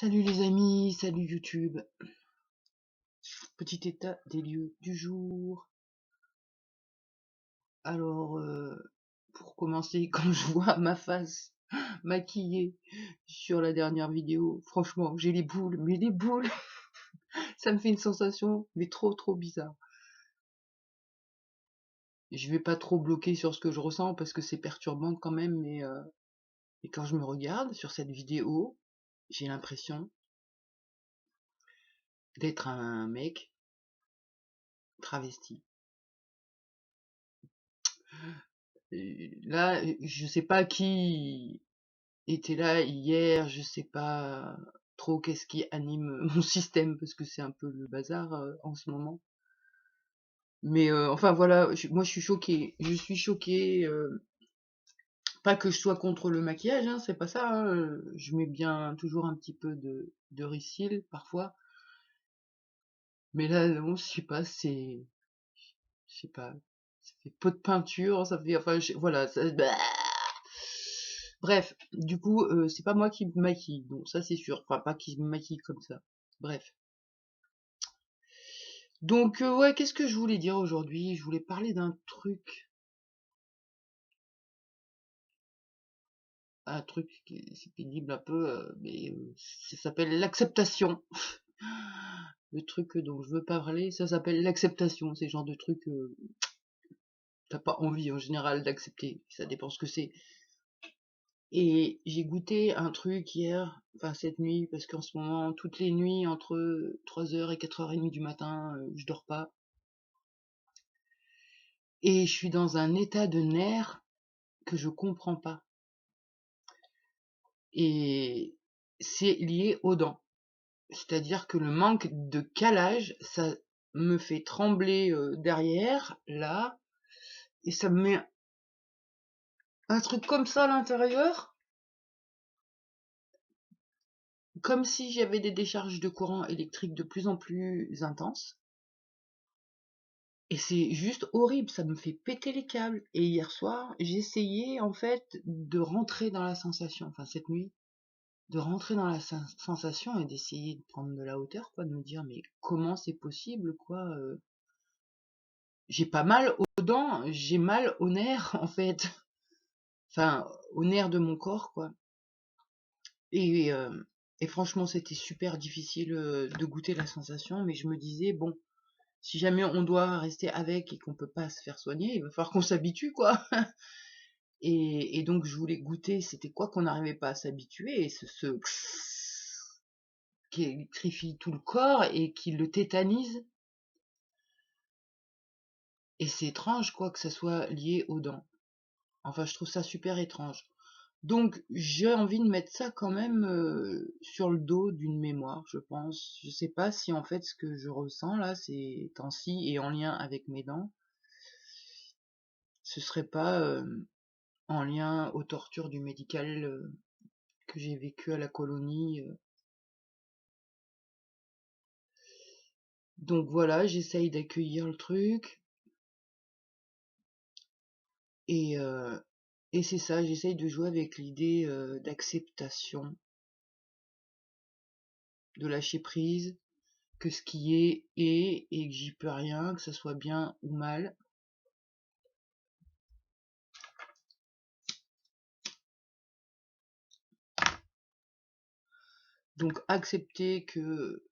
Salut les amis, salut YouTube. Petit état des lieux du jour. Alors, pour commencer, quand je vois ma face maquillée sur la dernière vidéo, franchement, j'ai les boules, mais les boules, ça me fait une sensation, mais trop bizarre. Je vais pas trop bloquer sur ce que je ressens parce que c'est perturbant quand même, mais quand je me regarde sur cette vidéo, j'ai l'impression d'être un mec travesti. Là, je sais pas qui était là hier, je sais pas trop qu'est-ce qui anime mon système parce que c'est un peu le bazar en ce moment. Mais enfin voilà, moi je suis choquée. Je suis choquée. Pas que je sois contre le maquillage, hein, c'est pas ça. Hein, je mets bien toujours un petit peu de Ricyl parfois. Mais là, non, je sais pas, je sais pas, ça fait pot de peinture, ça fait, enfin, voilà, bah. Bref, du coup, c'est pas moi qui me maquille, bon, ça c'est sûr, enfin, pas qui me maquille comme ça. Bref. Donc, ouais, qu'est-ce que je voulais dire aujourd'hui? Je voulais parler d'un truc qui c'est pénible un peu, mais ça s'appelle l'acceptation. Le truc dont je veux parler, ça s'appelle l'acceptation. C'est le genre de truc t'as pas envie en général d'accepter. Ça dépend ce que c'est. Et j'ai goûté un truc hier, enfin cette nuit, parce qu'en ce moment, toutes les nuits, entre 3h et 4h30 du matin, je dors pas. Et je suis dans un état de nerfs que je comprends pas. Et c'est lié aux dents. C'est-à-dire que le manque de calage, ça me fait trembler derrière, là, et ça me met un truc comme ça à l'intérieur, comme si j'avais des décharges de courant électrique de plus en plus intenses. Et c'est juste horrible, ça me fait péter les câbles. Et hier soir, j'ai essayé en fait de rentrer dans la sensation, enfin cette nuit, de rentrer dans la sensation et d'essayer de prendre de la hauteur, quoi, de me dire mais comment c'est possible, quoi. J'ai pas mal aux dents, j'ai mal aux nerfs en fait, enfin aux nerfs de mon corps, quoi. Et, euh, et franchement, c'était super difficile de goûter la sensation, mais je me disais bon, si jamais on doit rester avec et qu'on peut pas se faire soigner, il va falloir qu'on s'habitue, quoi. Et donc je voulais goûter, c'était quoi qu'on n'arrivait pas à s'habituer, et ce qui électrifie tout le corps et qui le tétanise. Et c'est étrange, quoi, que ça soit lié aux dents. Enfin, je trouve ça super étrange. Donc, j'ai envie de mettre ça quand même sur le dos d'une mémoire, je pense. Je sais pas si en fait ce que je ressens là ces temps-ci et en lien avec mes dents, ce serait pas en lien aux tortures du médical que j'ai vécu à la colonie. Donc voilà, j'essaye d'accueillir le truc et, euh, et c'est ça, j'essaye de jouer avec l'idée d'acceptation, de lâcher prise, que ce qui est et que j'y peux rien, que ce soit bien ou mal. Donc accepter que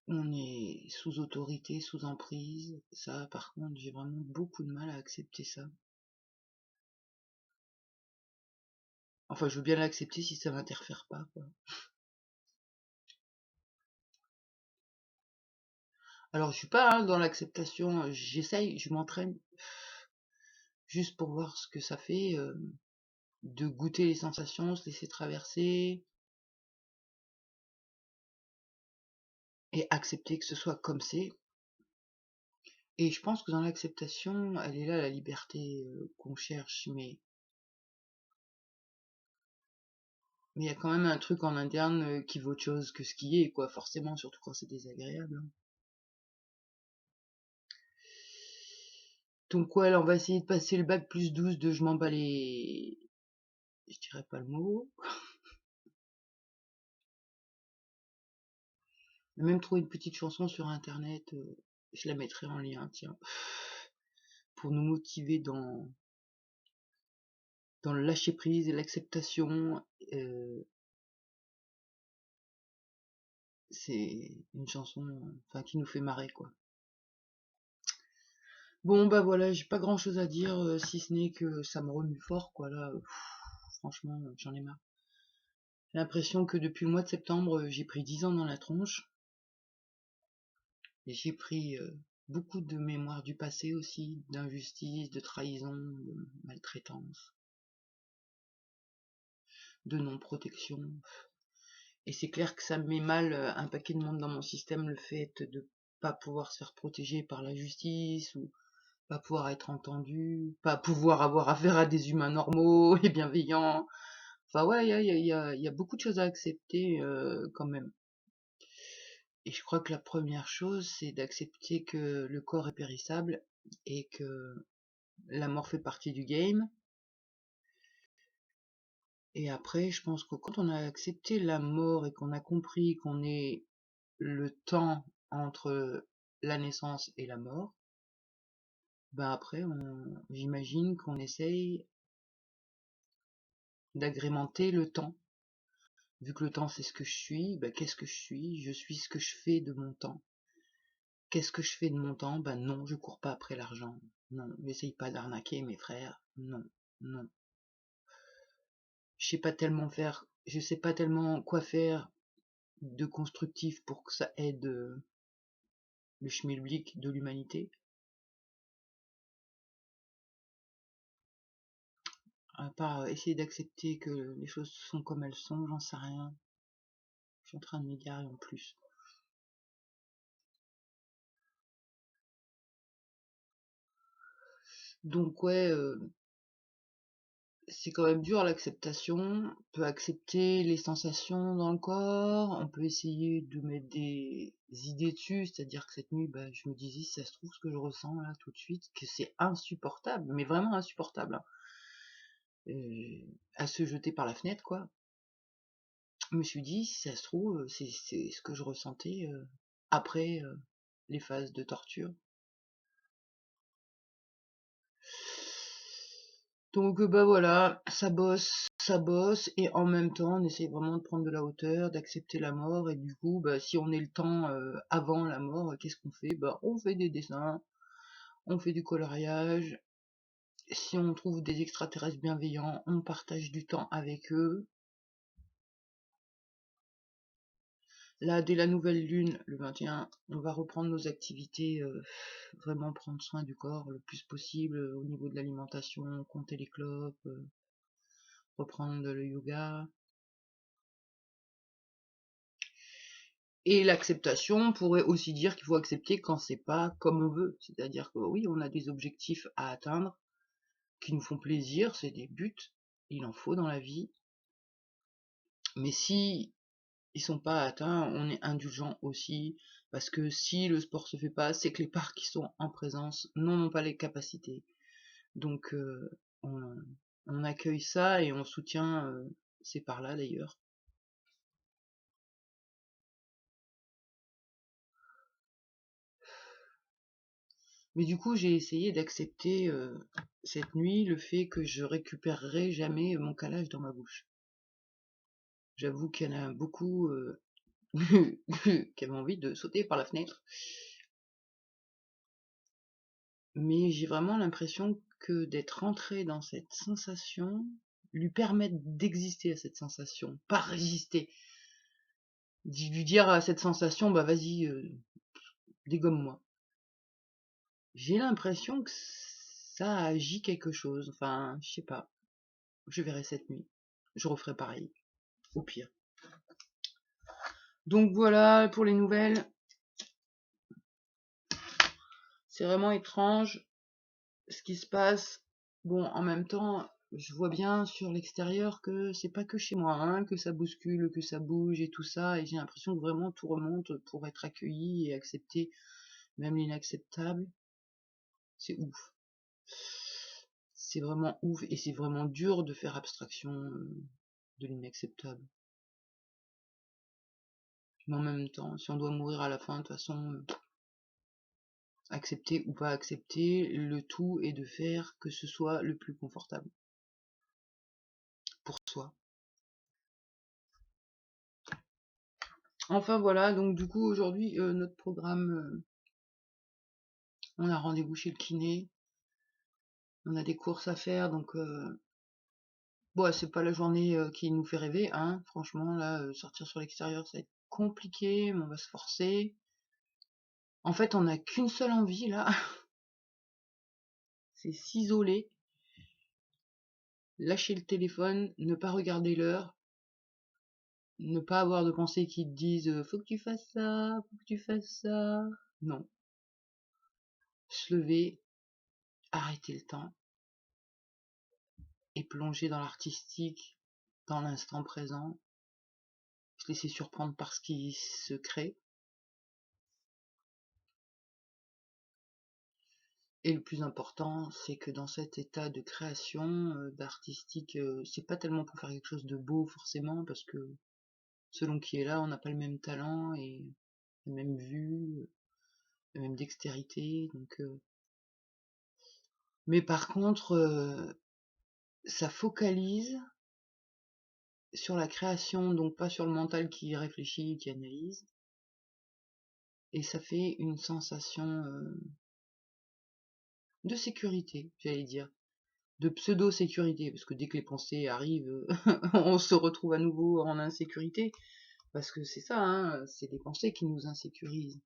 on est sous autorité, sous emprise, ça par contre j'ai vraiment beaucoup de mal à accepter ça. Enfin je veux bien l'accepter si ça m'interfère pas, quoi. Alors je suis pas dans l'acceptation, j'essaye, je m'entraîne juste pour voir ce que ça fait, de goûter les sensations, se laisser traverser et accepter que ce soit comme c'est. Et je pense que dans l'acceptation, elle est là la liberté qu'on cherche, mais il y a quand même un truc en interne qui vaut autre chose que ce qui est, quoi, forcément, surtout quand c'est désagréable. Hein. Donc ouais, alors on va essayer de passer le bac plus 12 de je m'en bats les... Je dirais pas le mot. J'ai même trouvé une petite chanson sur internet, je la mettrai en lien, tiens, pour nous motiver dans le lâcher prise et l'acceptation. C'est une chanson, enfin, qui nous fait marrer, quoi. Bon, bah voilà, j'ai pas grand chose à dire, si ce n'est que ça me remue fort, quoi, là. Franchement, j'en ai marre. J'ai l'impression que depuis le mois de septembre, j'ai pris 10 ans dans la tronche. Et j'ai pris beaucoup de mémoire du passé aussi, d'injustice, de trahison, de maltraitance, de non-protection. Et c'est clair que ça me met mal un paquet de monde dans mon système, le fait de pas pouvoir se faire protéger par la justice, ou pas pouvoir être entendu, pas pouvoir avoir affaire à des humains normaux et bienveillants. Enfin ouais, il y a beaucoup de choses à accepter quand même. Et je crois que la première chose, c'est d'accepter que le corps est périssable et que la mort fait partie du game. Et après, je pense que quand on a accepté la mort et qu'on a compris qu'on est le temps entre la naissance et la mort, ben après, j'imagine qu'on essaye d'agrémenter le temps. Vu que le temps c'est ce que je suis, ben qu'est-ce que je suis? Je suis ce que je fais de mon temps. Qu'est-ce que je fais de mon temps? Ben non, je cours pas après l'argent. Non, n'essaye pas d'arnaquer mes frères. Non, non. Je sais pas tellement quoi faire de constructif pour que ça aide le schmilblick de l'humanité. À part essayer d'accepter que les choses sont comme elles sont, j'en sais rien. Je suis en train de m'égarer en plus. Donc ouais, c'est quand même dur l'acceptation. On peut accepter les sensations dans le corps, on peut essayer de mettre des idées dessus, c'est-à-dire que cette nuit, bah, je me disais, si ça se trouve, ce que je ressens là tout de suite, que c'est insupportable, mais vraiment insupportable, hein. À se jeter par la fenêtre, quoi. Je me suis dit, si ça se trouve, c'est ce que je ressentais après les phases de torture. Donc bah voilà, ça bosse, et en même temps on essaye vraiment de prendre de la hauteur, d'accepter la mort, et du coup, bah, si on est le temps avant la mort, qu'est-ce qu'on fait? Bah on fait des dessins, on fait du coloriage, si on trouve des extraterrestres bienveillants, on partage du temps avec eux. Là, dès la nouvelle lune, le 21, on va reprendre nos activités, vraiment prendre soin du corps le plus possible au niveau de l'alimentation, compter les clopes, reprendre le yoga. Et l'acceptation pourrait aussi dire qu'il faut accepter quand c'est pas comme on veut. C'est-à-dire que oui, on a des objectifs à atteindre qui nous font plaisir, c'est des buts, il en faut dans la vie. Mais si ils sont pas atteints, on est indulgent aussi, parce que si le sport se fait pas, c'est que les parts qui sont en présence n'ont pas les capacités. Donc on, on accueille ça et on soutient ces parts-là d'ailleurs. Mais du coup, j'ai essayé d'accepter cette nuit le fait que je récupérerai jamais mon calage dans ma bouche. J'avoue qu'il y en a beaucoup qui avaient envie de sauter par la fenêtre. Mais j'ai vraiment l'impression que d'être rentré dans cette sensation lui permettre d'exister à cette sensation, pas résister. Lui dire à cette sensation, bah vas-y, dégomme-moi. J'ai l'impression que ça agit quelque chose. Enfin, je sais pas. Je verrai cette nuit. Je referai pareil, au pire. Donc voilà pour les nouvelles. C'est vraiment étrange ce qui se passe. Bon, en même temps, je vois bien sur l'extérieur que c'est pas que chez moi, hein, que ça bouscule, que ça bouge et tout ça, et j'ai l'impression que vraiment tout remonte pour être accueilli et accepté, même l'inacceptable. C'est ouf. C'est vraiment ouf, et c'est vraiment dur de faire abstraction de l'inacceptable. Mais en même temps, si on doit mourir à la fin, de toute façon, accepter ou pas accepter, le tout est de faire que ce soit le plus confortable pour soi. Enfin voilà, donc du coup aujourd'hui notre programme, on a rendez-vous chez le kiné, on a des courses à faire, donc bon, c'est pas la journée qui nous fait rêver, hein. Franchement là, sortir sur l'extérieur ça va être compliqué, mais on va se forcer. En fait on n'a qu'une seule envie là, c'est s'isoler, lâcher le téléphone, ne pas regarder l'heure, ne pas avoir de pensées qui te disent faut que tu fasses ça, faut que tu fasses ça. Non. Se lever, arrêter le temps et plonger dans l'artistique, dans l'instant présent, se laisser surprendre par ce qui se crée. Et le plus important, c'est que dans cet état de création, d'artistique, c'est pas tellement pour faire quelque chose de beau forcément, parce que selon qui est là, on n'a pas le même talent et la même vue, la même dextérité. Donc, mais par contre, ça focalise sur la création, donc pas sur le mental qui réfléchit, qui analyse, et ça fait une sensation de sécurité, j'allais dire, de pseudo-sécurité, parce que dès que les pensées arrivent, on se retrouve à nouveau en insécurité, parce que c'est ça, hein, c'est des pensées qui nous insécurisent.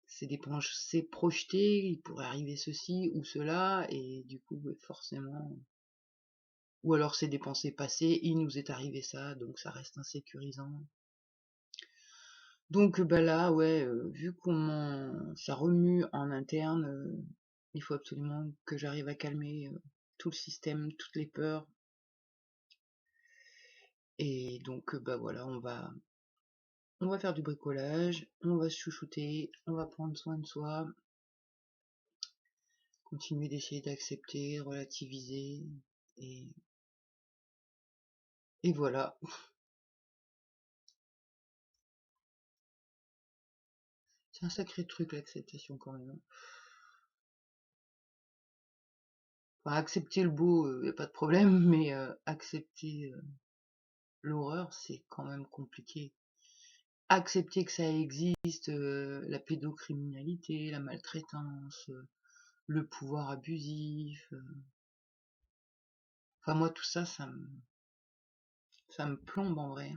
C'est des pensées projetées, il pourrait arriver ceci ou cela, et du coup, forcément... Ou alors c'est des pensées passées, il nous est arrivé ça, donc ça reste insécurisant. Donc bah là, ouais, vu comment ça remue en interne, il faut absolument que j'arrive à calmer tout le système, toutes les peurs. Et donc bah voilà, on va faire du bricolage, on va se chouchouter, on va prendre soin de soi, continuer d'essayer d'accepter, relativiser, et, et voilà. C'est un sacré truc l'acceptation quand même. Enfin, accepter le beau, y a pas de problème, mais accepter l'horreur, c'est quand même compliqué. Accepter que ça existe, la pédocriminalité, la maltraitance, le pouvoir abusif. Enfin moi tout ça, ça me plombe en vrai.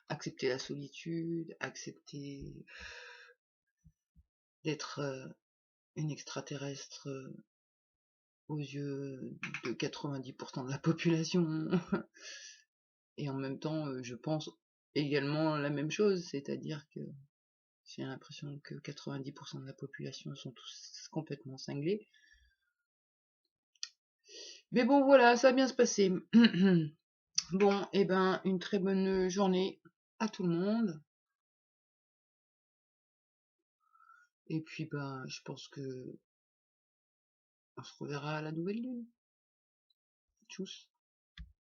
Accepter la solitude, accepter d'être une extraterrestre aux yeux de 90% de la population. Et en même temps, je pense également la même chose, c'est-à-dire que j'ai l'impression que 90% de la population sont tous complètement cinglés. Mais bon, voilà, ça va bien se passer. Bon, et ben, une très bonne journée à tout le monde. Et puis, ben, je pense que on se reverra à la nouvelle lune. Tchuss.